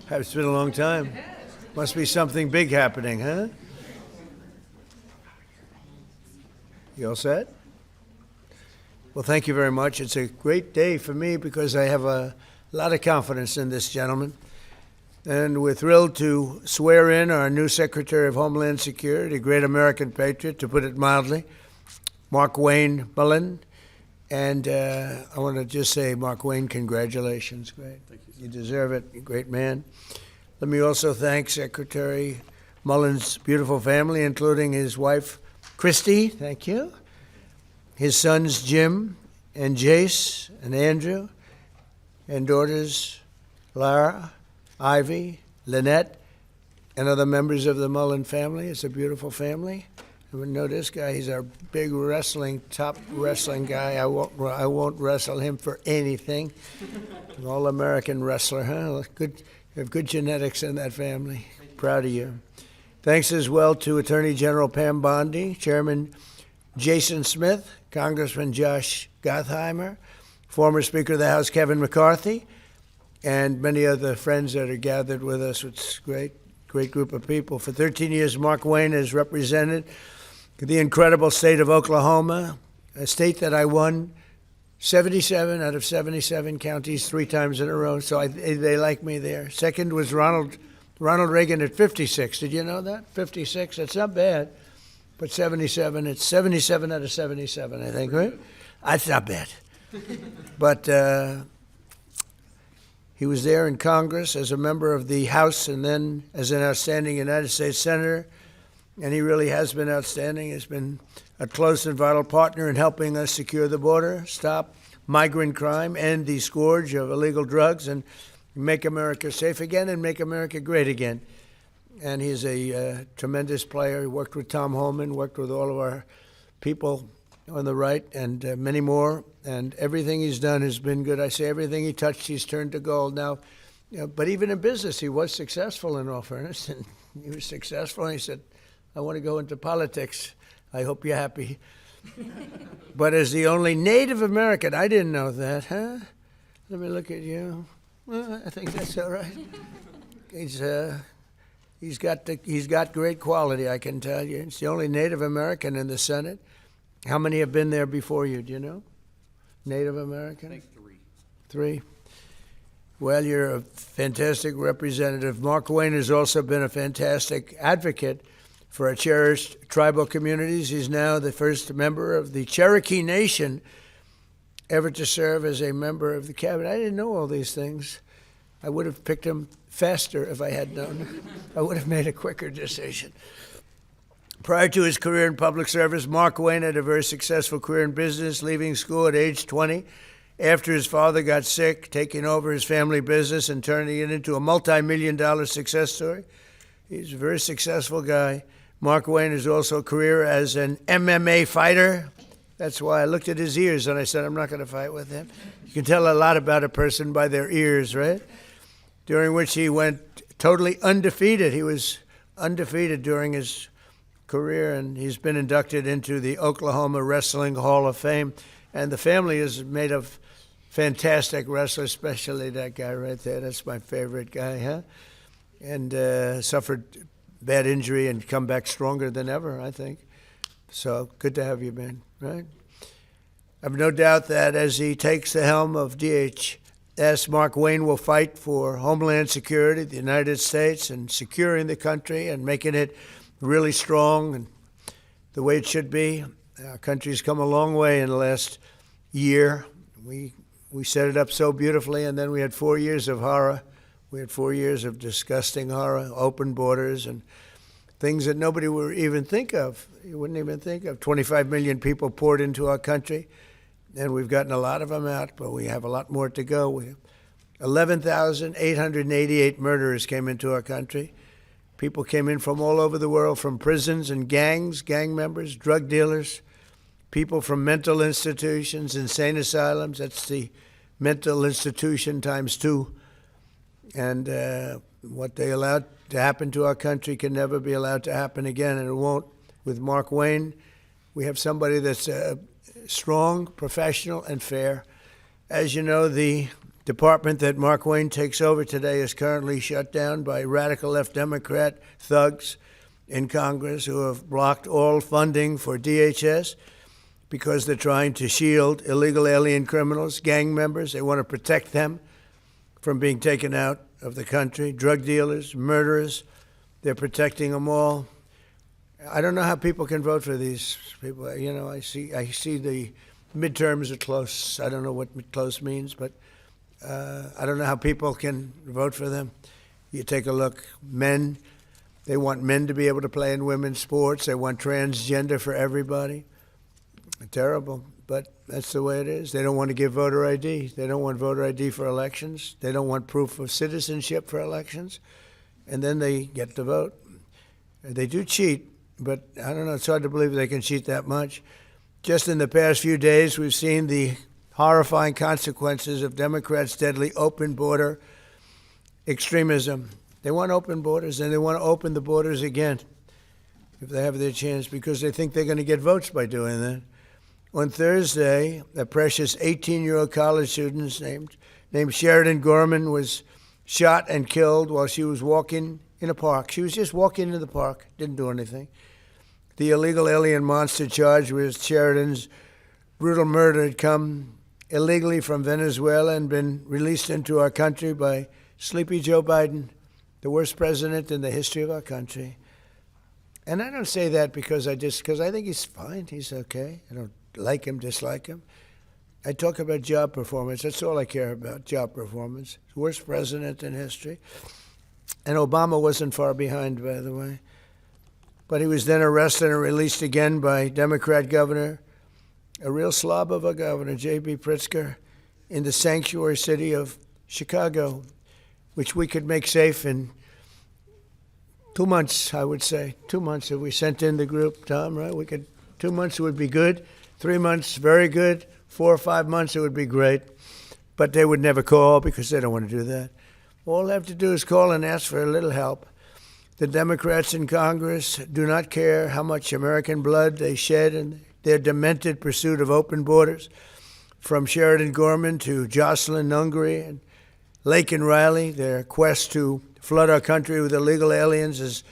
It's been a long time. Must be something big happening, huh? You all set? Well, thank you very much. It's a great day for me because I have a lot of confidence in this gentleman. And we're thrilled to swear in our new Secretary of Homeland Security, a great American patriot, to put it mildly, Mark Wayne Mullen. And I want to just say, Mark Wayne, congratulations. Great. Thank you. You deserve it. You're a great man. Let me also thank Secretary Mullen's beautiful family, including his wife, Christy. Thank you. His sons, Jim and Jace and Andrew, and daughters, Lara, Ivy, Lynette, and other members of the Mullen family. It's a beautiful family. And we know this guy, he's our big top wrestling guy. I won't wrestle him for anything. An all-American wrestler, huh? Good, you have good genetics in that family. Proud of you. Thanks as well to Attorney General Pam Bondi, Chairman Jason Smith, Congressman Josh Gottheimer, former Speaker of the House Kevin McCarthy, and many other friends that are gathered with us. It's a great group of people. For 13 years, Mark Wayne has represented the incredible state of Oklahoma, a state that I won 77 out of 77 counties 3 times in a row, so they like me there. Second was Ronald Reagan at 56. Did you know that? 56, that's not bad. But 77, it's 77 out of 77, I think, right? That's not bad. But he was there in Congress as a member of the House and then as an outstanding United States Senator. And he really has been outstanding. He's been a close and vital partner in helping us secure the border, stop migrant crime, end the scourge of illegal drugs, and make America safe again and make America great again. And he's a tremendous player. He worked with Tom Homan, worked with all of our people on the right, and many more. And everything he's done has been good. I say everything he touched, he's turned to gold. Now, but even in business, he was successful, in all fairness. And he was successful, and he said, I want to go into politics. I hope you're happy. But as the only Native American, I didn't know that, huh? Let me look at you. Well, I think that's all right. He's got great quality, I can tell you. It's the only Native American in the Senate. How many have been there before you? Do you know? Native American? I think 3. 3. Well, you're a fantastic representative. Mark Wayne has also been a fantastic advocate for our cherished tribal communities. He's now the first member of the Cherokee Nation ever to serve as a member of the cabinet. I didn't know all these things. I would have picked him faster if I had known. I would have made a quicker decision. Prior to his career in public service, Mark Wayne had a very successful career in business, leaving school at age 20 after his father got sick, taking over his family business and turning it into a multi-million-dollar success story. He's a very successful guy. Mark Wayne has also a career as an MMA fighter. That's why I looked at his ears and I said, I'm not going to fight with him. You can tell a lot about a person by their ears, right? During which he went totally undefeated. He was undefeated during his career, and he's been inducted into the Oklahoma Wrestling Hall of Fame. And the family is made of fantastic wrestlers, especially that guy right there. That's my favorite guy, huh? And suffered bad injury and come back stronger than ever, I think. So good to have you, man, right? I have no doubt that as he takes the helm of DHS, Mark Wayne will fight for Homeland Security, the United States, and securing the country and making it really strong and the way it should be. Our country's come a long way in the last year. We set it up so beautifully, and then we had 4 years of horror. We had 4 years of disgusting horror, open borders, and things that nobody would even think of. You wouldn't even think of. 25 million people poured into our country, and we've gotten a lot of them out, but we have a lot more to go. We have 11,888 murderers came into our country. People came in from all over the world, from prisons and gangs, gang members, drug dealers, people from mental institutions, insane asylums. That's the mental institution times 2. And what they allowed to happen to our country can never be allowed to happen again, and it won't. With Mark Wayne, we have somebody that's strong, professional, and fair. As you know, the department that Mark Wayne takes over today is currently shut down by radical left Democrat thugs in Congress who have blocked all funding for DHS because they're trying to shield illegal alien criminals, gang members. They want to protect them from being taken out of the country, drug dealers, murderers. They're protecting them all. I don't know how people can vote for these people. You know, I see the midterms are close. I don't know what close means, but I don't know how people can vote for them. You take a look, men, they want men to be able to play in women's sports. They want transgender for everybody. Terrible, but that's the way it is. They don't want to give voter ID. They don't want voter ID for elections. They don't want proof of citizenship for elections. And then they get to vote. They do cheat, but I don't know, it's hard to believe they can cheat that much. Just in the past few days, we've seen the horrifying consequences of Democrats' deadly open border extremism. They want open borders, and they want to open the borders again if they have their chance, because they think they're going to get votes by doing that. On Thursday, a precious 18-year-old college student named Sheridan Gorman was shot and killed while she was walking in a park. She was just walking in the park, didn't do anything. The illegal alien monster charged with Sheridan's brutal murder had come illegally from Venezuela and been released into our country by sleepy Joe Biden, the worst president in the history of our country. And I don't say that because I think he's fine, he's okay. I don't like him, dislike him. I talk about job performance. That's all I care about, job performance. Worst president in history. And Obama wasn't far behind, by the way. But he was then arrested and released again by Democrat governor, a real slob of a governor, J.B. Pritzker, in the sanctuary city of Chicago, which we could make safe in 2 months, I would say. 2 months if we sent in the group, Tom, right? 2 months would be good. 3 months, very good. 4 or 5 months, it would be great. But they would never call because they don't want to do that. All they have to do is call and ask for a little help. The Democrats in Congress do not care how much American blood they shed in their demented pursuit of open borders. From Sheridan Gorman to Jocelyn Nungary and Laken Riley, their quest to flood our country with illegal aliens has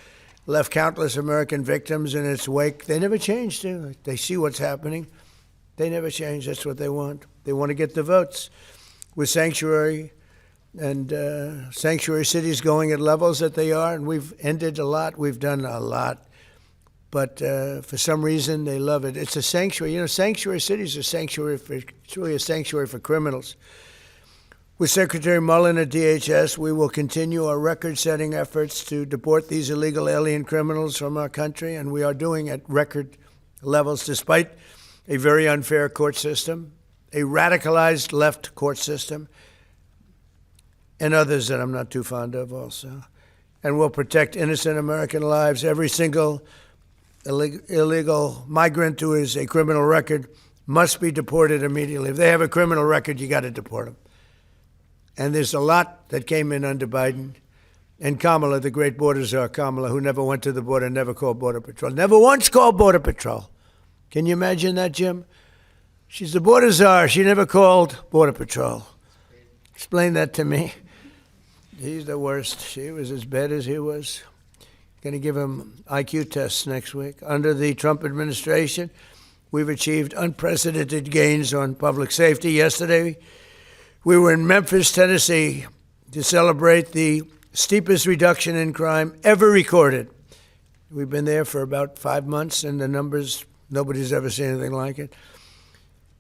left countless American victims in its wake. They never changed. They see what's happening. They never change. That's what they want. They want to get the votes. With sanctuary and sanctuary cities going at levels that they are, and we've ended a lot. We've done a lot. But for some reason, they love it. It's a sanctuary. You know, sanctuary cities are sanctuary for, it's really a sanctuary for criminals. With Secretary Mullen at DHS, we will continue our record-setting efforts to deport these illegal alien criminals from our country, and we are doing at record levels despite a very unfair court system, a radicalized left court system, and others that I'm not too fond of also. And we'll protect innocent American lives. Every single illegal migrant who is a criminal record must be deported immediately. If they have a criminal record, you got to deport them. And there's a lot that came in under Biden. And Kamala, the great border czar, Kamala, who never went to the border, never called Border Patrol, never once called Border Patrol. Can you imagine that, Jim? She's the border czar. She never called Border Patrol. Explain that to me. He's the worst. She was as bad as he was. Going to give him IQ tests next week. Under the Trump administration, we've achieved unprecedented gains on public safety. Yesterday, we were in Memphis, Tennessee, to celebrate the steepest reduction in crime ever recorded. We've been there for about 5 months, and the numbers, nobody's ever seen anything like it.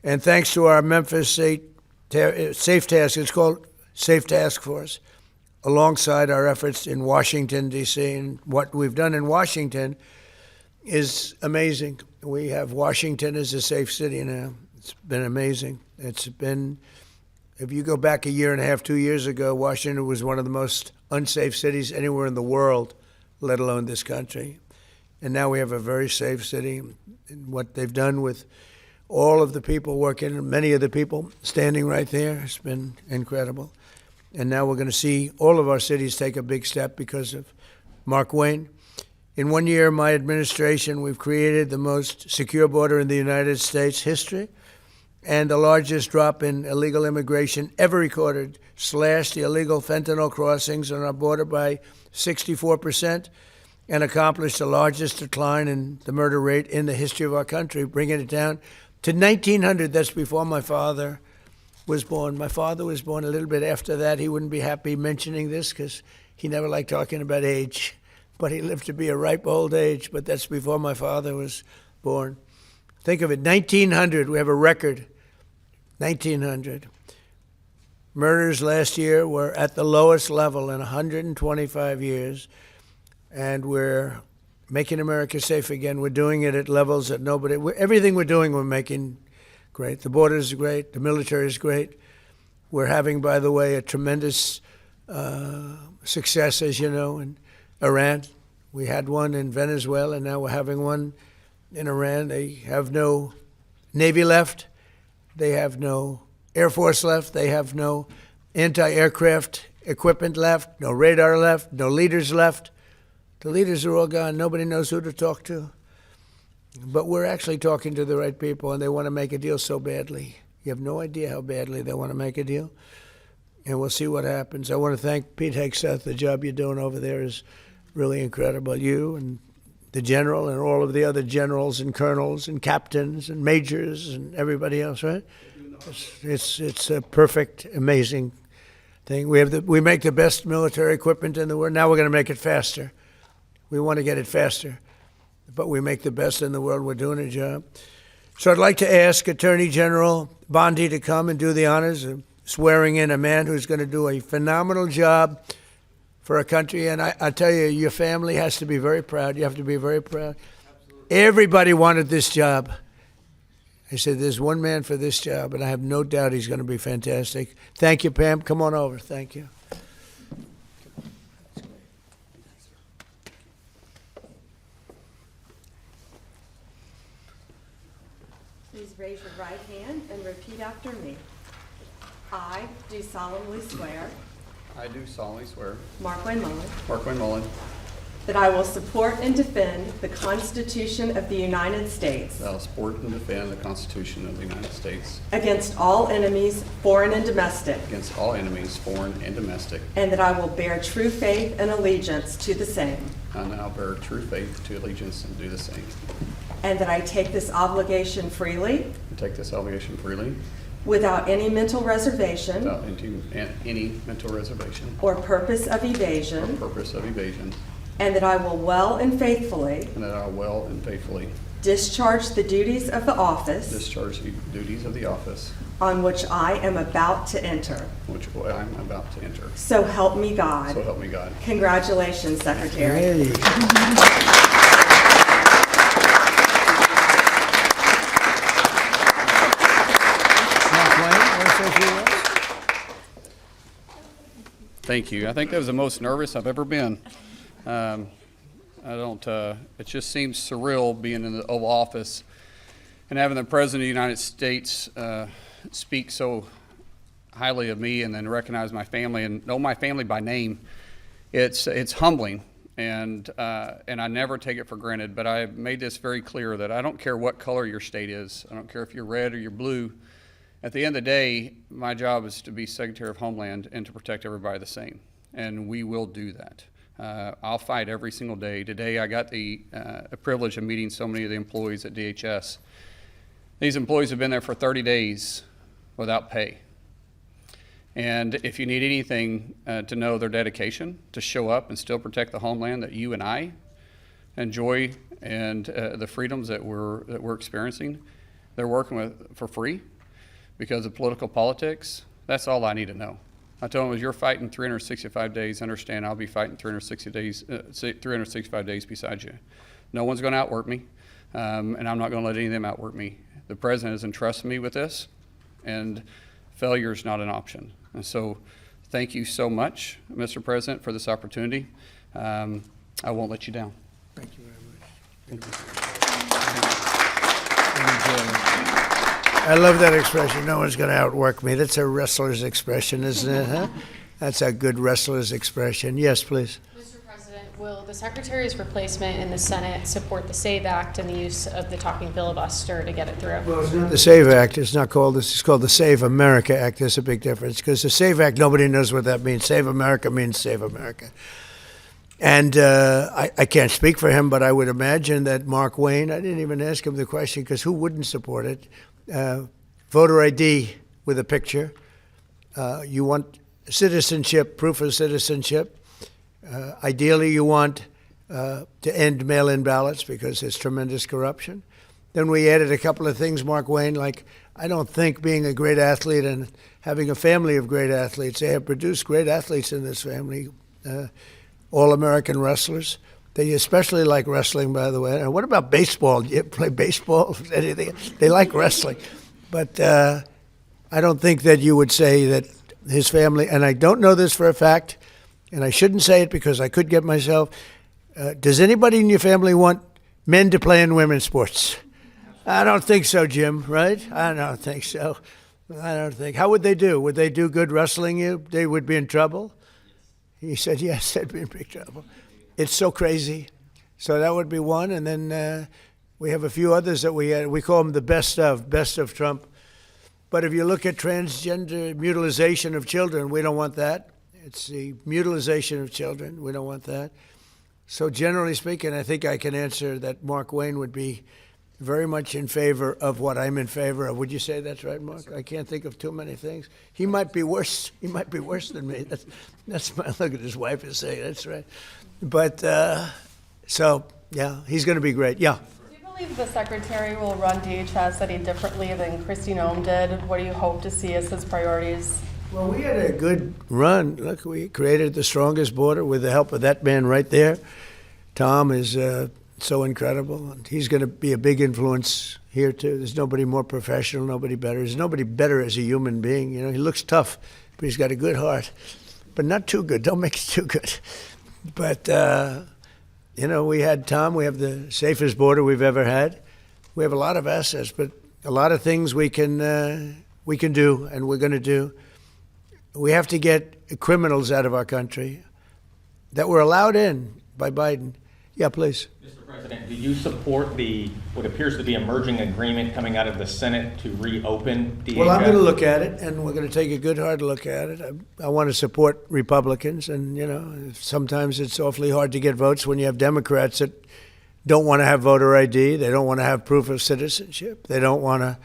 And thanks to our Memphis Safe Task, it's called Safe Task Force, alongside our efforts in Washington, D.C. And what we've done in Washington is amazing. We have Washington as a safe city now. It's been amazing. It's been, if you go back a year and a half, 2 years ago, Washington was one of the most unsafe cities anywhere in the world, let alone this country. And now we have a very safe city. And what they've done with all of the people working, many of the people standing right there, has been incredible. And now we're going to see all of our cities take a big step because of Mark Wayne. In 1 year, my administration, we've created the most secure border in the United States history. and the largest drop in illegal immigration ever recorded, slashed the illegal fentanyl crossings on our border by 64%, and accomplished the largest decline in the murder rate in the history of our country, bringing it down to 1,900. That's before my father was born. My father was born a little bit after that. He wouldn't be happy mentioning this because he never liked talking about age, but he lived to be a ripe old age, but that's before my father was born. Think of it, 1,900, we have a record, 1,900. Murders last year were at the lowest level in 125 years, and we're making America safe again. We're doing it at levels that everything we're doing, we're making great. The border is great, the military is great. We're having, by the way, a tremendous success, as you know, in Iran. We had one in Venezuela, and now we're having one in Iran. They have no Navy left. They have no Air Force left. They have no anti-aircraft equipment left, no radar left, no leaders left. The leaders are all gone. Nobody knows who to talk to. But we're actually talking to the right people, and they want to make a deal so badly. You have no idea how badly they want to make a deal. And we'll see what happens. I want to thank Pete Hegseth. The job you're doing over there is really incredible. You and the general and all of the other generals and colonels and captains and majors and everybody else, right? It's a perfect, amazing thing. We make the best military equipment in the world. Now we're going to make it faster. We want to get it faster, but we make the best in the world. We're doing a job. So I'd like to ask Attorney General Bondi to come and do the honors of swearing in a man who's going to do a phenomenal job for our country. And I tell you, your family has to be very proud. You have to be very proud. Absolutely. Everybody wanted this job. I said, there's one man for this job, and I have no doubt he's going to be fantastic. Thank you, Pam. Come on over. Thank you. Please raise your right hand and repeat after me. I do solemnly swear. I do solemnly swear. Mark Wayne Mullen. Mark Wayne Mullen. That I will support and defend the Constitution of the United States. That I will support and defend the Constitution of the United States. Against all enemies, foreign and domestic. Against all enemies, foreign and domestic. And that I will bear true faith and allegiance to the same. And I'll bear true faith to allegiance and do the same. And that I take this obligation freely. I take this obligation freely. Without any mental reservation. Without any mental reservation. Or purpose of evasion. Or purpose of evasion. And that I will well and faithfully. And that I will well and faithfully. Discharge the duties of the office. Discharge the duties of the office. On which I am about to enter. Which I am about to enter. So help me God. So help me God. Congratulations, Secretary. Hey. Thank you. I think that was the most nervous I've ever been. I don't, it just seems surreal being in the Oval Office and having the President of the United States speak so highly of me and then recognize my family and know my family by name. It's humbling, and I never take it for granted, but I made this very clear that I don't care what color your state is. I don't care if you're red or you're blue. At the end of the day, my job is to be Secretary of Homeland and to protect everybody the same, and we will do that. I'll fight every single day. Today I got the privilege of meeting so many of the employees at DHS. These employees have been there for 30 days without pay. And if you need anything to know their dedication to show up and still protect the homeland that you and I enjoy and the freedoms that we're experiencing, they're working with for free because of political politics. That's all I need to know. I told them, as you're fighting 365 days, understand I'll be fighting 365 days beside you. No one's going to outwork me, and I'm not going to let any of them outwork me. The President has entrusted me with this, and failure is not an option. And so thank you so much, Mr. President, for this opportunity. I won't let you down. Thank you very much. Thank you. I love that expression, no one's going to outwork me. That's a wrestler's expression, isn't it, huh? That's a good wrestler's expression. Yes, please. Mr. President, Will the Secretary's replacement in the Senate support the SAVE Act and the use of the talking filibuster to get it through? Well, it's not the SAVE Act. It's not called this. It's called the Save America Act. There's a big difference because the SAVE Act, nobody knows what that means. Save America means Save America. And I can't speak for him, but I would imagine that Mark Wayne, I didn't even ask him the question because who wouldn't support it? Voter ID with a picture. You want citizenship, proof of citizenship. Ideally, you want to end mail-in ballots because there's tremendous corruption. Then we added a couple of things, Mark Wayne, like I don't think being a great athlete and having a family of great athletes, they have produced great athletes in this family, all-American wrestlers. They especially like wrestling, by the way. And what about baseball? You play baseball? Anything? They like wrestling. But I don't think that you would say that his family, and I don't know this for a fact, and I shouldn't say it because I could get myself, does anybody in your family want men to play in women's sports? I don't think so, Jim, right? I don't think so. I don't think. How would they do? Would they do good wrestling you? They would be in trouble? He said, yes, they'd be in big trouble. It's so crazy. So that would be one. And then we have a few others that we call them the best of Trump. But if you look at transgender mutilization of children, we don't want that. It's the mutilization of children. We don't want that. So generally speaking, I think I can answer that Mark Wayne would be very much in favor of what I'm in favor of. Would you say that's right, Mark? Yes, I can't think of too many things. He might be worse. He might be worse than me. That's my look at his wife is saying. That's right. But so yeah, he's going to be great. Yeah. Do you believe the Secretary will run DHS any differently than Kristi Noem did? What do you hope to see as his priorities? Well, we had a good run. Look, we created the strongest border with the help of that man right there. Tom is so incredible, and he's going to be a big influence here too. There's nobody more professional, nobody better. There's nobody better as a human being. You know, he looks tough, but he's got a good heart, but not too good. Don't make it too good. But you know, we had Tom. We have the safest border we've ever had. We have a lot of assets, but a lot of things we can do, and we're going to do. We have to get criminals out of our country that were allowed in by Biden. Yeah, please. Mr. President, do you support what appears to be a merging agreement coming out of the Senate to reopen DHS? Well, I'm going to look at it, and we're going to take a good hard look at it. I want to support Republicans, and you know, sometimes it's awfully hard to get votes when you have Democrats that don't want to have voter ID, they don't want to have proof of citizenship, they don't want to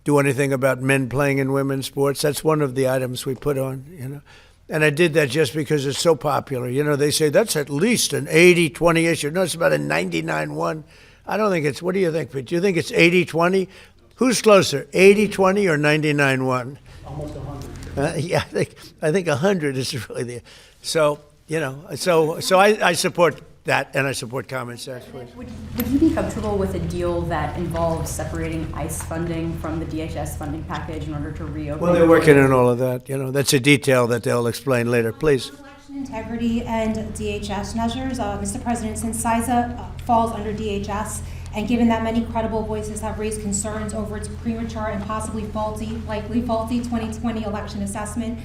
do anything about men playing in women's sports. That's one of the items we put on, you know. And I did that just because it's so popular. You know, they say that's at least an 80-20 issue. No, it's about a 99-1. I don't think it's, what do you think, Pete? Do you think it's 80-20? Who's closer, 80-20 or 99-1? Almost 100. Yeah, I think 100 is really the, so, you know, so I support that, and I support common sense. Would you be comfortable with a deal that involves separating ICE funding from the DHS funding package in order to reopen? Well, they're working on all of that. You know, that's a detail that they'll explain later. Please. Election integrity and DHS measures. Mr. President, since CISA falls under DHS, and given that many credible voices have raised concerns over its premature and possibly likely faulty 2020 election assessment,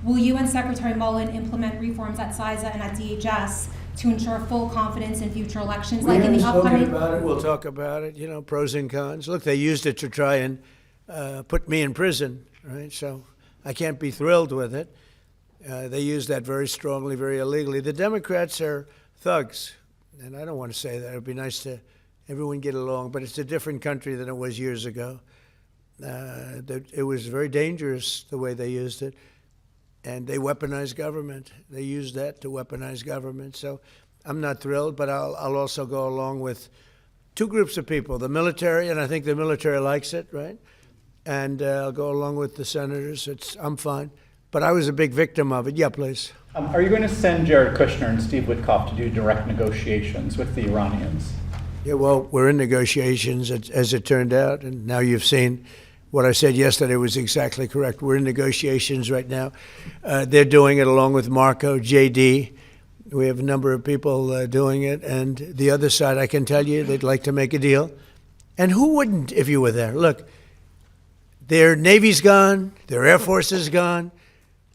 will you and Secretary Mullen implement reforms at CISA and at DHS to ensure full confidence in future elections, like in the upcoming? About it. We'll talk about it. You know, pros and cons. Look, they used it to try and put me in prison, right? So I can't be thrilled with it. They used that very strongly, very illegally. The Democrats are thugs, and I don't want to say that. It would be nice to everyone get along, but it's a different country than it was years ago. It was very dangerous the way they used it. And they weaponized government. They used that to weaponize government. So I'm not thrilled, but I'll also go along with two groups of people, the military, and I think the military likes it, right? And I'll go along with the senators. I'm fine. But I was a big victim of it. Yeah, please. Are you going to send Jared Kushner and Steve Witkoff to do direct negotiations with the Iranians? Yeah, well, we're in negotiations, as it turned out, and now you've seen what I said yesterday was exactly correct. We're in negotiations right now. They're doing it along with Marco, JD. We have a number of people doing it. And the other side, I can tell you, they'd like to make a deal. And who wouldn't if you were there? Look, their Navy's gone, their Air Force is gone,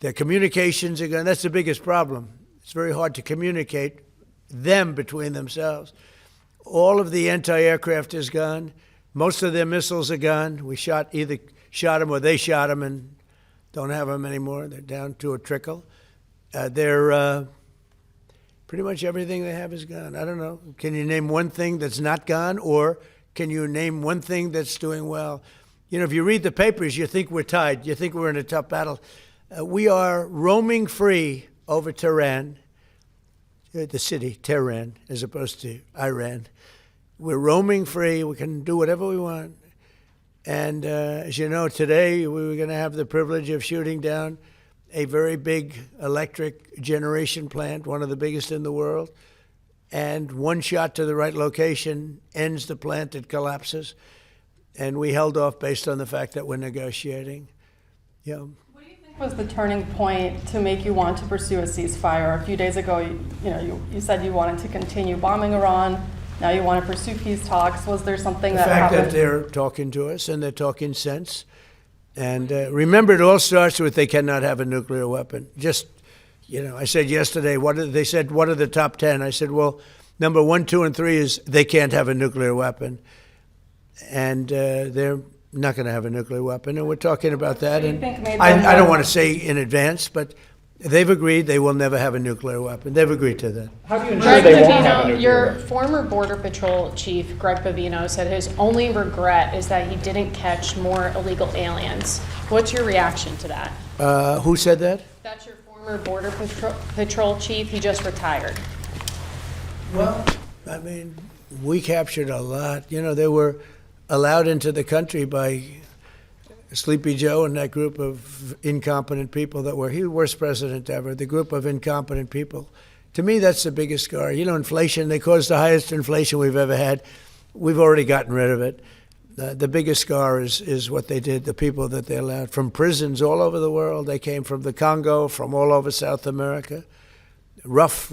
their communications are gone. That's the biggest problem. It's very hard to communicate them between themselves. All of the anti-aircraft is gone. Most of their missiles are gone. We either shot them or they shot them and don't have them anymore. They're down to a trickle. They're pretty much everything they have is gone. I don't know. Can you name one thing that's not gone, or can you name one thing that's doing well? You know, if you read the papers, you think we're tied. You think we're in a tough battle. We are roaming free over Tehran, the city, Tehran, as opposed to Iran. We're roaming free. We can do whatever we want. And as you know, today we were going to have the privilege of shooting down a very big electric generation plant, one of the biggest in the world. And one shot to the right location ends the plant, it collapses. And we held off based on the fact that we're negotiating. Yeah. What do you think was the turning point to make you want to pursue a ceasefire? A few days ago, you said you wanted to continue bombing Iran. Now you want to pursue peace talks. Was there something that happened? The fact that they're talking to us and they're talking sense. And remember, it all starts with they cannot have a nuclear weapon. Just, I said yesterday, they said, what are the top 10? I said, well, number 1, 2, and 3 is they can't have a nuclear weapon. And they're not going to have a nuclear weapon. And we're talking about that. And I don't want to say in advance, but they've agreed they will never have a nuclear weapon. They've agreed to that. How do you ensure they won't have a Pavino, nuclear your weapon? former Border Patrol chief, Greg Pavino, said his only regret is that he didn't catch more illegal aliens. What's your reaction to that? Who said that? That's your former Border Patrol chief. He just retired. Well, I mean, we captured a lot. They were allowed into the country by Sleepy Joe and that group of incompetent people he was the worst president ever, the group of incompetent people. To me, that's the biggest scar. Inflation, they caused the highest inflation we've ever had. We've already gotten rid of it. The biggest scar is what they did, the people that they allowed from prisons all over the world. They came from the Congo, from all over South America. Rough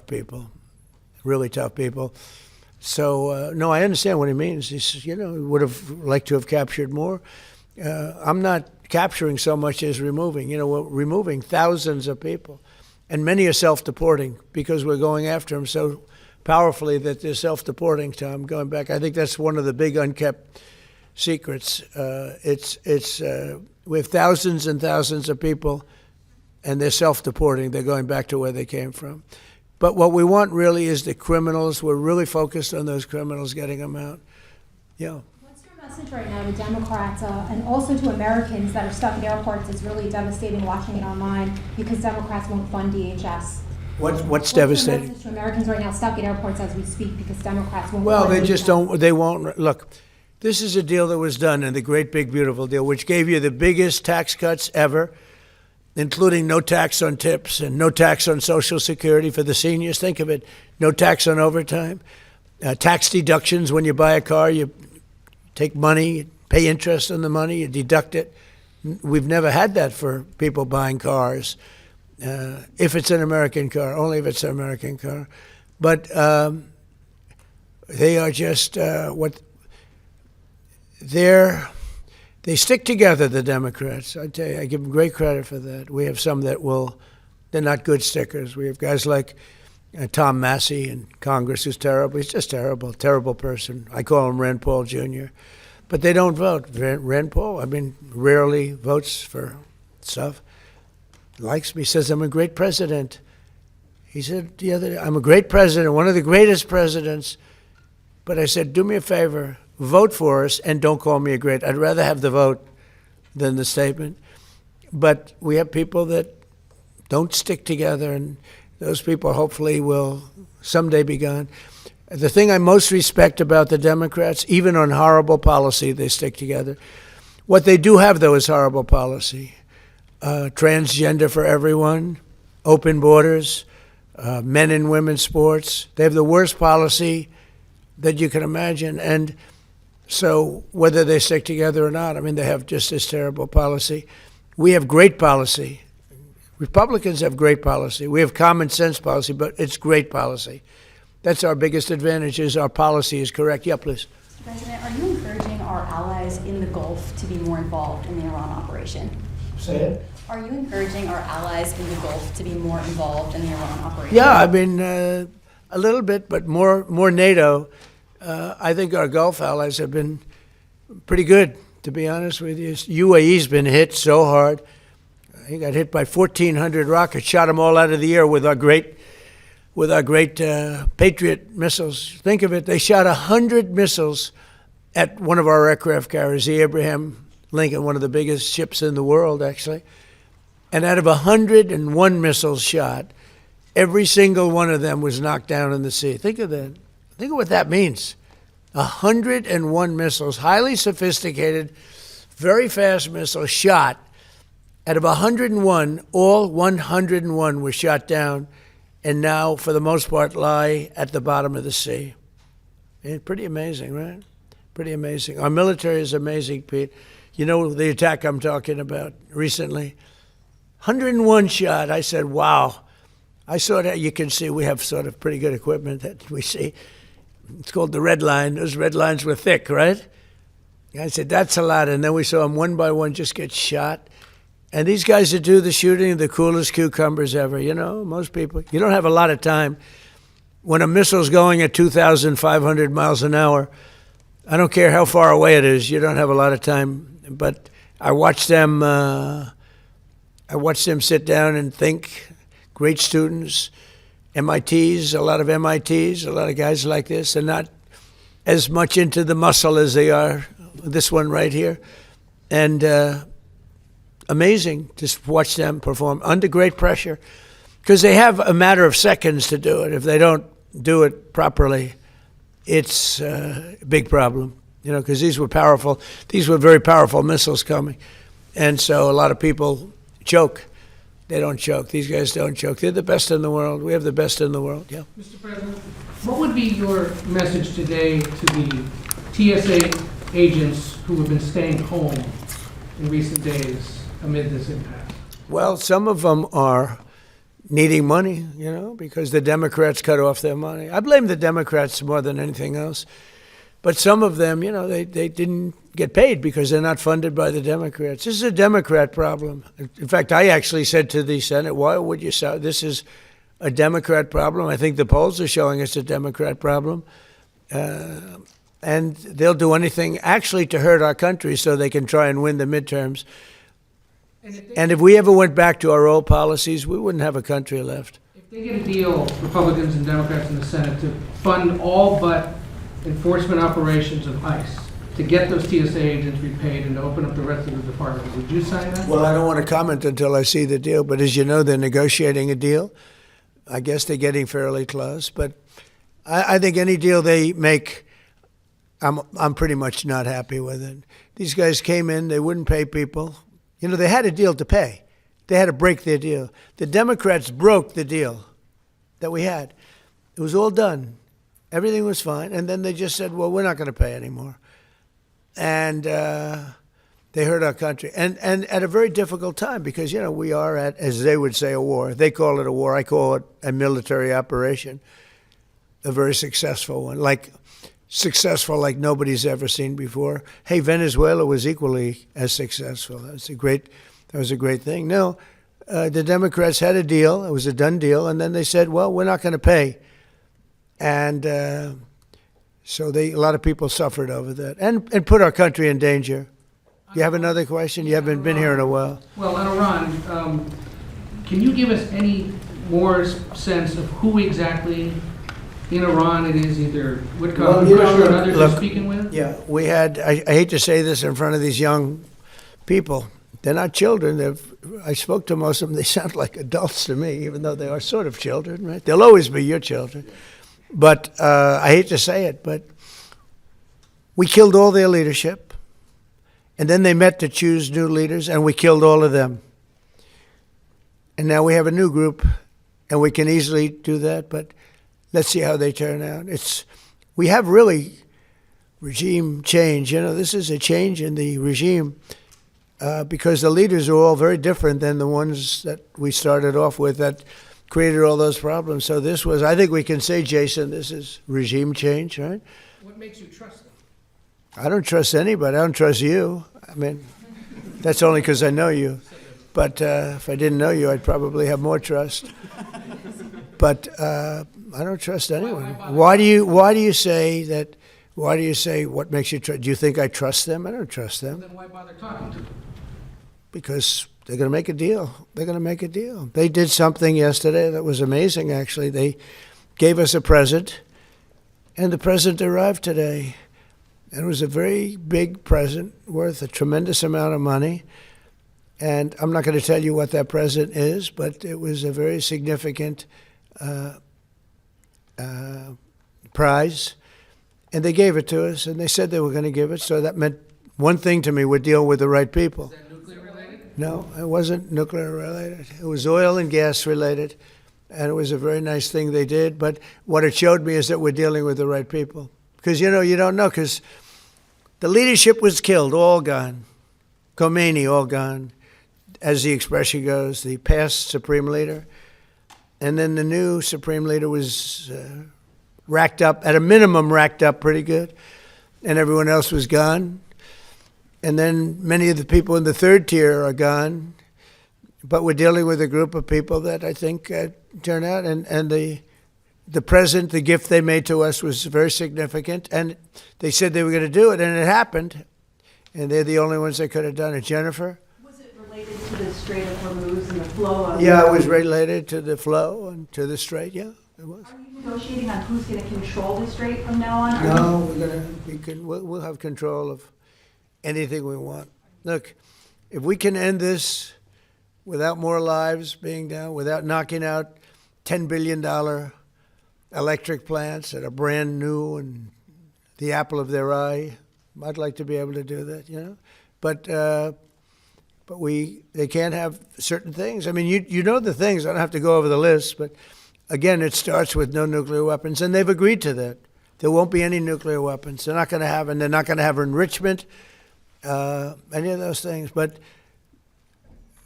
people, really tough people. So, no, I understand what he means. He would have liked to have captured more. I'm not capturing so much as removing. We're removing thousands of people. And many are self-deporting because we're going after them so powerfully that they're self-deporting, Tom, going back. I think that's one of the big unkept secrets. We have thousands and thousands of people, and they're self-deporting. They're going back to where they came from. But what we want really is the criminals. We're really focused on those criminals, getting them out. Yeah. What's your message right now to Democrats and also to Americans that are stuck in airports? It's really devastating watching it online because Democrats won't fund DHS. What's devastating? Your message to Americans right now stuck in airports as we speak because Democrats won't Well, fund they DHS? just don't, they won't. Look, this is a deal that was done in the great big beautiful deal, which gave you the biggest tax cuts ever, including no tax on tips and no tax on Social Security for the seniors. Think of it, no tax on overtime, tax deductions when you buy a car, you take money, you pay interest on the money, you deduct it. We've never had that for people buying cars, if it's an American car, only if it's an American car. But they are just they stick together, the Democrats. I tell you, I give them great credit for that. We have some that they're not good stickers. We have guys like Tom Massey in Congress, who's terrible. He's just terrible person. I call him Rand Paul Jr. But they don't vote. Rand Paul, rarely votes for stuff. Likes me, says I'm a great president. He said the other day, I'm a great president, one of the greatest presidents. But I said, do me a favor, vote for us and don't call me a great. I'd rather have the vote than the statement. But we have people that don't stick together, and those people hopefully will someday be gone. The thing I most respect about the Democrats, even on horrible policy, they stick together. What they do have, though, is horrible policy. Transgender for everyone, open borders, men and women's sports. They have the worst policy that you can imagine. And so whether they stick together or not, they have just this terrible policy. We have great policy. Republicans have great policy. We have common sense policy, but it's great policy. That's our biggest advantage, is our policy is correct. Yeah, please. Mr. President, are you encouraging our allies in the Gulf to be more involved in the Iran operation? Say it. Are you encouraging our allies in the Gulf to be more involved in the Iran operation? Yeah, a little bit, but more NATO. I think our Gulf allies have been pretty good, to be honest with you. UAE's been hit so hard. He got hit by 1,400 rockets, shot them all out of the air with our great Patriot missiles. Think of it, they shot 100 missiles at one of our aircraft carriers, the Abraham Lincoln, one of the biggest ships in the world, actually. And out of 101 missiles shot, every single one of them was knocked down in the sea. Think of that. Think of what that means. 101 missiles, highly sophisticated, very fast missiles shot. Out of 101, all 101 were shot down, and now, for the most part, lie at the bottom of the sea. Pretty amazing, right? Pretty amazing. Our military is amazing, Pete. You know the attack I'm talking about recently? 101 shot. I said, wow. I saw that. You can see we have sort of pretty good equipment that we see. It's called the red line. Those red lines were thick, right? I said, that's a lot. And then we saw them one by one just get shot. And these guys that do the shooting are the coolest cucumbers ever. You know, most people, you don't have a lot of time. When a missile's going at 2,500 miles an hour, I don't care how far away it is, you don't have a lot of time. But I watched them sit down and think. Great students, MITs, a lot of MITs, a lot of guys like this. They're not as much into the muscle as they are this one right here. And amazing to watch them perform under great pressure, because they have a matter of seconds to do it. If they don't do it properly, it's a big problem, you know, because these were very powerful missiles coming. And so a lot of people choke. They don't choke. These guys don't choke. They're the best in the world. We have the best in the world, yeah. Mr. President, what would be your message today to the TSA agents who have been staying home in recent days amid this impasse? Well, some of them are needing money, you know, because the Democrats cut off their money. I blame the Democrats more than anything else. But some of them, you know, they didn't get paid because they're not funded by the Democrats. This is a Democrat problem. In fact, I actually said to the Senate, why would you say this is a Democrat problem? I think the polls are showing it's a Democrat problem. And they'll do anything actually to hurt our country so they can try and win the midterms. And if we ever went back to our old policies, we wouldn't have a country left. If they get a deal, Republicans and Democrats in the Senate, to fund all but enforcement operations of ICE, to get those TSA agents repaid and to open up the rest of the department, would you sign that? Well, I don't want to comment until I see the deal, but as you know, they're negotiating a deal. I guess they're getting fairly close, but I think any deal they make, I'm pretty much not happy with it. These guys came in, they wouldn't pay people. You know, they had a deal to pay. They had to break their deal. The Democrats broke the deal that we had. It was all done. Everything was fine. And then they just said, well, we're not going to pay anymore. And they hurt our country. And at a very difficult time because, you know, we are at, as they would say, a war. They call it a war. I call it a military operation, a very successful one, successful like nobody's ever seen before. Hey, Venezuela was equally as successful. That was a great thing. No, the Democrats had a deal. It was a done deal. And then they said, well, we're not going to pay. And so a lot of people suffered over that and put our country in danger. You have another question? You haven't been here in a while. Well, on Iran, can you give us any more sense of who exactly in Iran it is, either Witkoff and Kushner and others you're speaking with? Yeah, we had, I hate to say this in front of these young people. They're not children. I spoke to most of them. They sound like adults to me, even though they are sort of children, right? They'll always be your children. But I hate to say it, but we killed all their leadership. And then they met to choose new leaders, and we killed all of them. And now we have a new group, and we can easily do that, but let's see how they turn out. We have really regime change. You know, this is a change in the regime because the leaders are all very different than the ones that we started off with that created all those problems. So this was, I think we can say, Jason, this is regime change, right? What makes you trust them? I don't trust anybody. I don't trust you. I mean, that's only because I know you. But if I didn't know you, I'd probably have more trust. But I don't trust anyone. bother? Why do you say that? Why do you say what makes you trust? Do you think I trust them? I don't trust them Then why bother talking to them? because they're going to make a deal. They're going to make a deal. They did something yesterday that was amazing, actually. They gave us a present, and the present arrived today. And it was a very big present worth a tremendous amount of money. And I'm not going to tell you what that present is, but it was a very significant prize. And they gave it to us, and they said they were going to give it. So that meant one thing to me: we're dealing with the right people. Is that nuclear related? No, it wasn't nuclear related. It was oil and gas related, and it was a very nice thing they did. But what it showed me is that we're dealing with the right people. Because, you don't know, because the leadership was killed, all gone. Khomeini, all gone, as the expression goes, the past supreme leader. And then the new supreme leader was racked up, at a minimum racked up pretty good, and everyone else was gone. And then many of the people in the third tier are gone, but we're dealing with a group of people that I think turn out, and the present, the gift they made to us was very significant, and they said they were going to do it, and it happened, and they're the only ones that could have done it. Jennifer? Was it related to the Strait of Hormuz and the flow of? Yeah, it was related to the flow and to the strait, yeah, it was. Are you negotiating on who's going to control the strait from now on? No, we'll have control of anything we want. Look, if we can end this without more lives being down, without knocking out $10 billion electric plants that are brand new and the apple of their eye, I'd like to be able to do that, But they can't have certain things. I mean, you know the things. I don't have to go over the list, but again, it starts with no nuclear weapons, and they've agreed to that. There won't be any nuclear weapons. They're not going to have, and they're not going to have enrichment, any of those things. But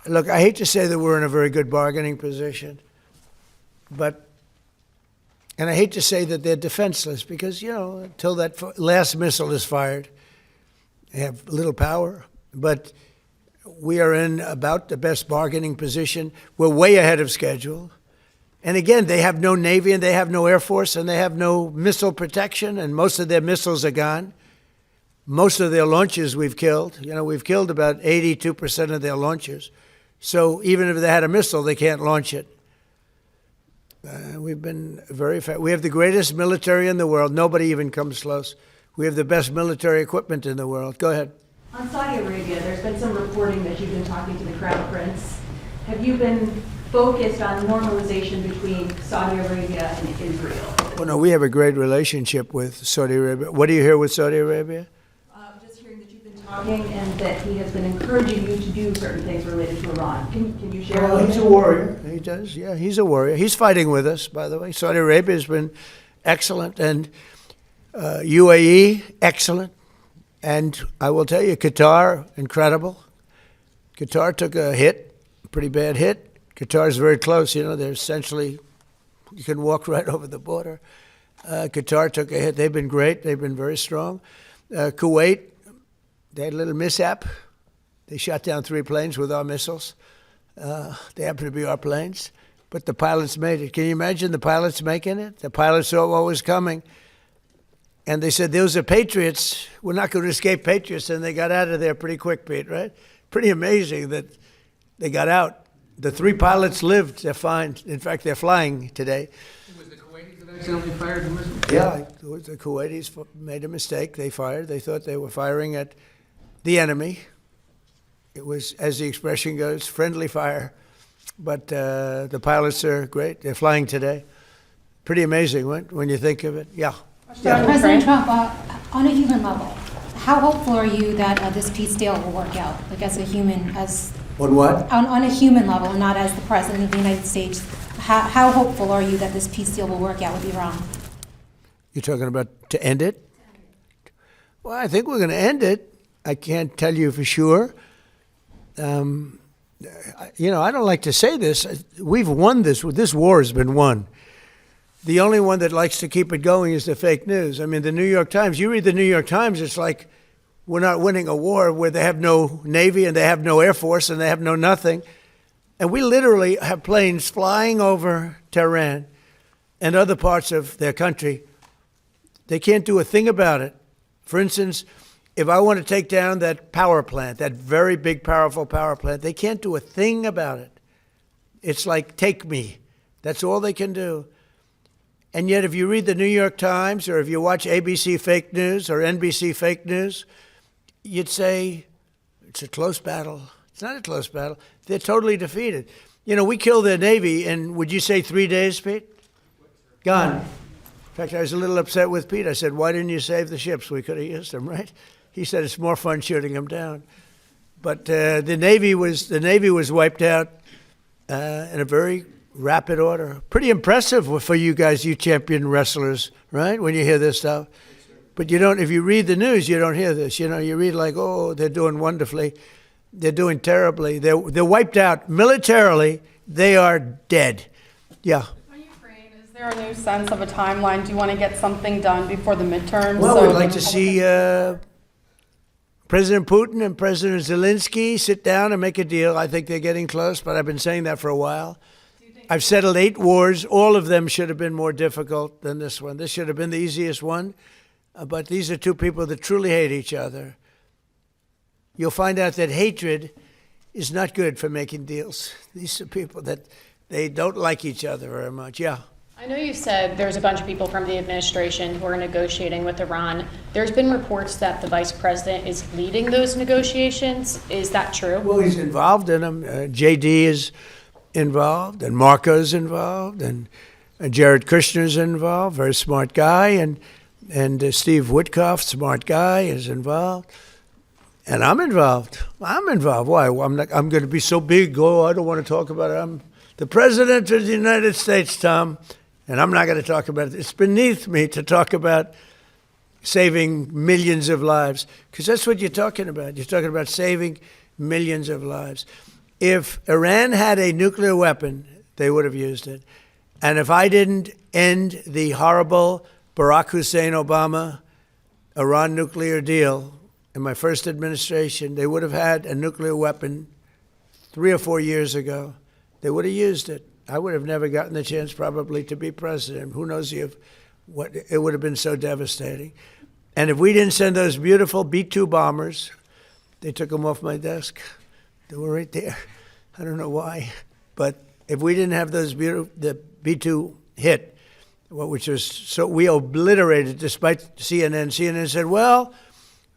look, I hate to say that we're in a very good bargaining position, and I hate to say that they're defenseless because, until that last missile is fired, they have little power. But we are in about the best bargaining position. We're way ahead of schedule. And again, they have no Navy and they have no Air Force and they have no missile protection, and most of their missiles are gone. Most of their launchers we've killed. We've killed about 82% of their launchers. So even if they had a missile, they can't launch it. We've been very we have the greatest military in the world. Nobody even comes close. We have the best military equipment in the world. Go ahead. On Saudi Arabia, there's been some reporting that you've been talking to the Crown Prince. Have you been focused on normalization between Saudi Arabia and Israel? Well, no, we have a great relationship with Saudi Arabia. What do you hear with Saudi Arabia? Just hearing that you've been talking and that he has been encouraging you to do certain things related to Iran. Can you share? Well, he's a warrior. He does, yeah. He's a warrior. He's fighting with us, by the way. Saudi Arabia has been excellent, and UAE, excellent. And I will tell you, Qatar, incredible. Qatar took a hit, a pretty bad hit. Qatar's very close. They're essentially, you can walk right over the border. Qatar took a hit. They've been great. They've been very strong. Kuwait, they had a little mishap. They shot down 3 planes with our missiles. They happen to be our planes. But the pilots made it. Can you imagine the pilots making it? The pilots saw what was coming. And they said, those are patriots. We're not going to escape patriots. And they got out of there pretty quick, Pete, right? Pretty amazing that they got out. The 3 pilots lived. They're fine. In fact, they're flying today. Was the Kuwaitis that accidentally fired the missile? Yeah, the Kuwaitis made a mistake. They fired. They thought they were firing at the enemy. It was, as the expression goes, friendly fire. But the pilots are great. They're flying today. Pretty amazing when you think of it. Yeah. President Trump, on a human level, how hopeful are you that this peace deal will work out? Like as a human, On what? on a human level, and not as the President of the United States, how hopeful are you that this peace deal will work out with Iran? You're talking about to end it? Well, I think we're going to end it. I can't tell you for sure. I don't like to say this. We've won this. This war has been won. The only one that likes to keep it going is the fake news. I mean, the New York Times, you read the New York Times, it's like we're not winning a war where they have no Navy and they have no Air Force and they have no nothing. And we literally have planes flying over Tehran and other parts of their country, they can't do a thing about it. For instance, if I want to take down that power plant, that very big, powerful power plant, they can't do a thing about it. It's like, take me. That's all they can do. And yet, if you read the New York Times, or if you watch ABC fake news or NBC fake news, you'd say, it's a close battle. It's not a close battle. They're totally defeated. You know, we killed their Navy in, would you say 3 days, Pete? Gone. In fact, I was a little upset with Pete. I said, why didn't you save the ships? We could have used them, right? He said, it's more fun shooting them down. But the Navy was wiped out in a very rapid order. Pretty impressive for you guys, you champion wrestlers, right? When you hear this stuff. But you don't, if you read the news, you don't hear this. You know, you read like, oh, they're doing wonderfully. They're doing terribly. They're wiped out militarily. They are dead. Yeah. On Ukraine, is there a new sense of a timeline? Do you want to get something done before the midterms? Well, we'd like to see President Putin and President Zelensky sit down and make a deal. I think they're getting close, but I've been saying that for a while. I've settled 8 wars. All of them should have been more difficult than this one. This should have been the easiest one. But these are two people that truly hate each other. You'll find out that hatred is not good for making deals. These are people that they don't like each other very much. Yeah. I know you said there's a bunch of people from the administration who are negotiating with Iran. There's been reports that the vice president is leading those negotiations. Is that true? Well, he's involved in them. JD is involved, and Marco's involved, and Jared Kushner's involved, very smart guy, and Steve Witkoff, smart guy, is involved. And I'm involved. I'm involved. Why? I'm going to be so big. Oh, I don't want to talk about it. I'm the President of the United States, Tom, and I'm not going to talk about it. It's beneath me to talk about saving millions of lives, because that's what you're talking about. You're talking about saving millions of lives. If Iran had a nuclear weapon, they would have used it. And if I didn't end the horrible Barack Hussein Obama Iran nuclear deal in my first administration, they would have had a nuclear weapon 3 or 4 years ago. They would have used it. I would have never gotten the chance probably to be president. Who knows if what it would have been so devastating. And if we didn't send those beautiful B-2 bombers, they took them off my desk. They were right there. I don't know why. But if we didn't have those beautiful, the B-2 hit, which was so, we obliterated, despite CNN. CNN said, well,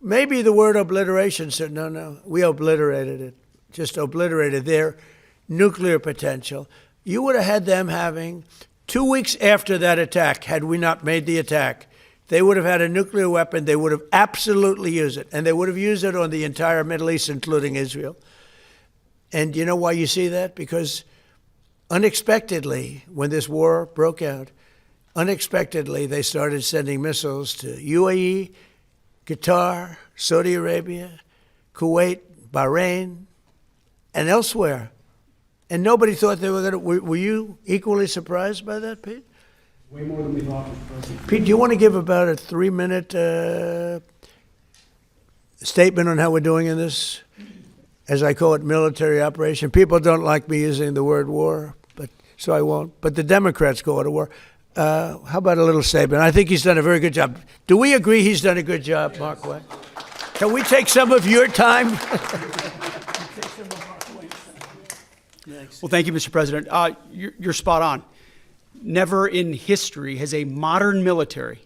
maybe the word obliteration said, no, we obliterated it. Just obliterated their nuclear potential. You would have had them having, 2 weeks after that attack, had we not made the attack, they would have had a nuclear weapon. They would have absolutely used it. And they would have used it on the entire Middle East, including Israel. And you know why you see that? Because unexpectedly, when this war broke out, unexpectedly, they started sending missiles to UAE, Qatar, Saudi Arabia, Kuwait, Bahrain, and elsewhere. And nobody thought they were going to. Were you equally surprised by that, Pete? Way more than we thought, Mr. President. Pete, do you want to give about a 3-minute statement on how we're doing in this, as I call it, military operation? People don't like me using the word war, but so I won't. But the Democrats call it a war. How about a little statement? I think he's done a very good job. Do we agree he's done a good job, Mark Wayne? Can we take some of your time? Well, thank you, Mr. President. You're spot on. Never in history has a modern military,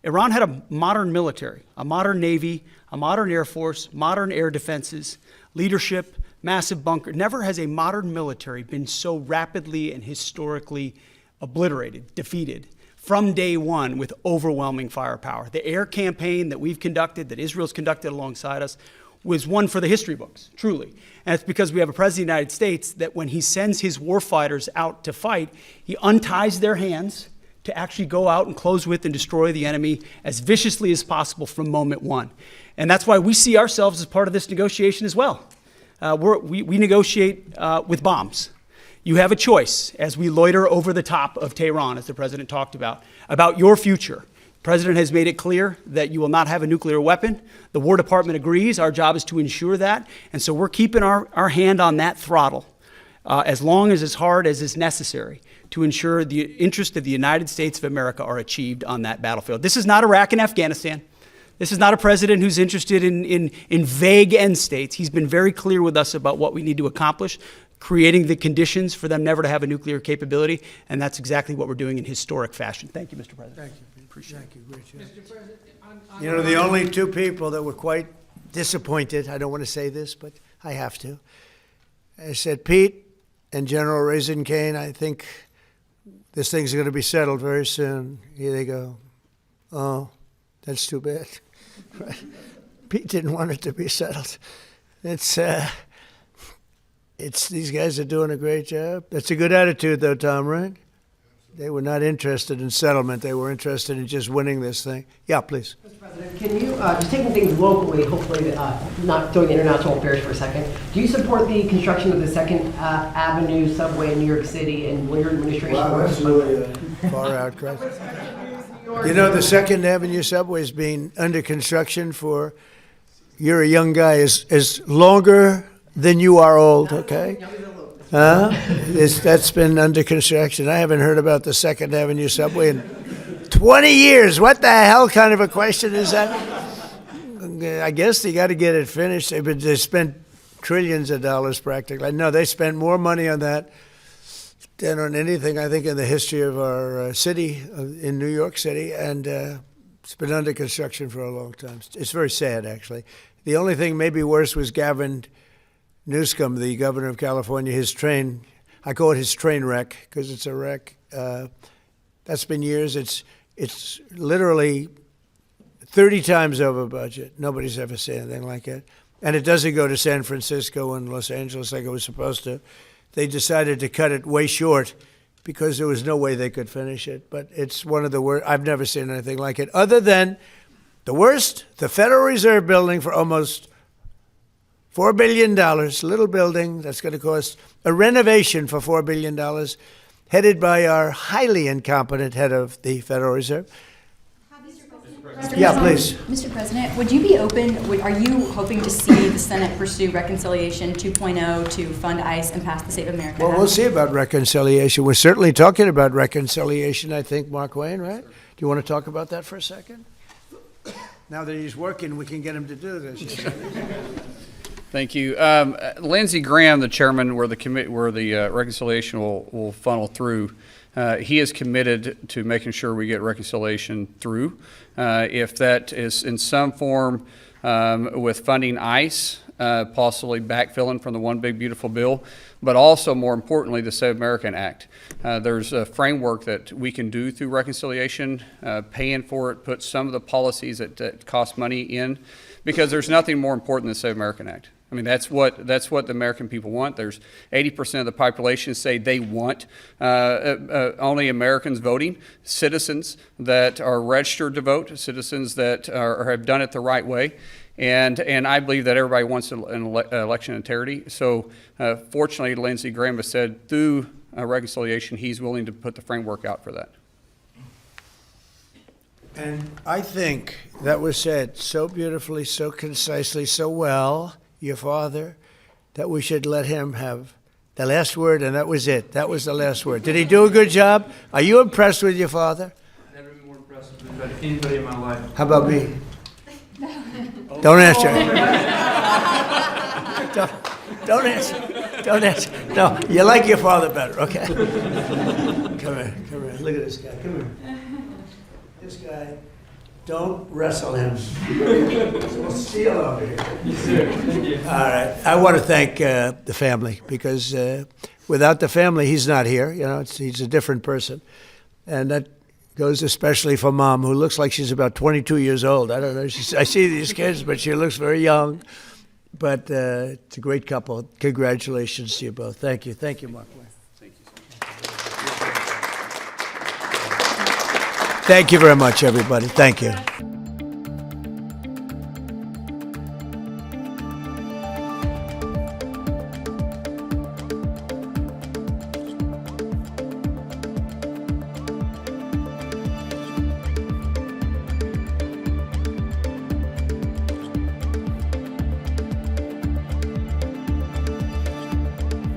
Iran had a modern military, a modern navy, a modern air force, modern air defenses, leadership, massive bunker. Never has a modern military been so rapidly and historically obliterated, defeated, from day one with overwhelming firepower. The air campaign that we've conducted, that Israel's conducted alongside us, was one for the history books, truly. And it's because we have a president of the United States that when he sends his warfighters out to fight, he unties their hands to actually go out and close with and destroy the enemy as viciously as possible from moment one. And that's why we see ourselves as part of this negotiation as well. We negotiate with bombs. You have a choice as we loiter over the top of Tehran, as the president talked about your future. The president has made it clear that you will not have a nuclear weapon. The War Department agrees. Our job is to ensure that. And so we're keeping our hand on that throttle. as long as hard as is necessary to ensure the interests of the United States of America are achieved on that battlefield. This is not Iraq and Afghanistan. This is not a president who's interested in vague end states. He's been very clear with us about what we need to accomplish, creating the conditions for them never to have a nuclear capability, and that's exactly what we're doing in historic fashion. Thank you, Mr. President. Thank you. Appreciate it. Thank you. Great job. You know, the only two people that were quite disappointed, I don't want to say this, but I have to. I said, Pete and General Raisin Kane, I think this thing's going to be settled very soon. Here they go. Oh, that's too bad. Pete didn't want it to be settled. It's these guys are doing a great job. That's a good attitude, though, Tom, right? They were not interested in settlement. They were interested in just winning this thing. Yeah, please. Mr. President, can you, just taking things locally, hopefully not doing international affairs for a second, do you support the construction of the 2nd Avenue subway in New York City and will your administration? Wow, that's really far out, Chris. You know, the 2nd Avenue subway is being under construction for, you're a young guy, is longer than you are old, okay? That's been under construction. I haven't heard about the 2nd Avenue subway in 20 years. What the hell kind of a question is that? I guess they got to get it finished. They spent trillions of dollars practically. No, they spent more money on that than on anything, I think, in the history of our city, in New York City, and it's been under construction for a long time. It's very sad, actually. The only thing maybe worse was Gavin Newsom, the governor of California, his train, I call it his train wreck, because it's a wreck. That's been years. It's literally 30 times over budget. Nobody's ever seen anything like it. And it doesn't go to San Francisco and Los Angeles like it was supposed to. They decided to cut it way short because there was no way they could finish it. But it's one of the worst. I've never seen anything like it. Other than the worst, the Federal Reserve building for almost $4 billion, little building that's going to cost a renovation for $4 billion, headed by our highly incompetent head of the Federal Reserve. Yeah, please. Mr. President, would you be open, are you hoping to see the Senate pursue Reconciliation 2.0 to fund ICE and pass the Save America Well, Act? we'll see about reconciliation. We're certainly talking about reconciliation, I think, Mark Wayne, right? Do you want to talk about that for a second? Now that he's working, we can get him to do this. Thank you. Lindsey Graham, the chairman where the reconciliation will funnel through, he is committed to making sure we get reconciliation through. If that is in some form with funding ICE, possibly backfilling from the One Big Beautiful Bill, but also more importantly, the Save American Act. There's a framework that we can do through reconciliation, paying for it, put some of the policies that cost money in, because there's nothing more important than the Save American Act. I mean, that's what the American people want. There's 80% of the population say they want only Americans voting, citizens that are registered to vote, citizens that have done it the right way. And I believe that everybody wants an election integrity. So fortunately, Lindsey Graham has said through reconciliation, he's willing to put the framework out for that. And I think that was said so beautifully, so concisely, so well, your father, that we should let him have the last word, and that was it. That was the last word. Did he do a good job? Are you impressed with your father? I've never been more impressed with anybody in my life. How about me? Don't answer. Don't answer. Don't answer. No, you like your father better, okay? Come here. Look at this guy. Come here. This guy, don't wrestle him. We'll steal over here. Yes, sir. Thank you. All right. I want to thank the family, because without the family, he's not here. You know, he's a different person. And that goes especially for Mom, who looks like she's about 22 years old. I don't know. I see these kids, but she looks very young. But it's a great couple. Congratulations to you both. Thank you. Thank you, Mark. Thank you. Thank you very much, everybody. Thank you.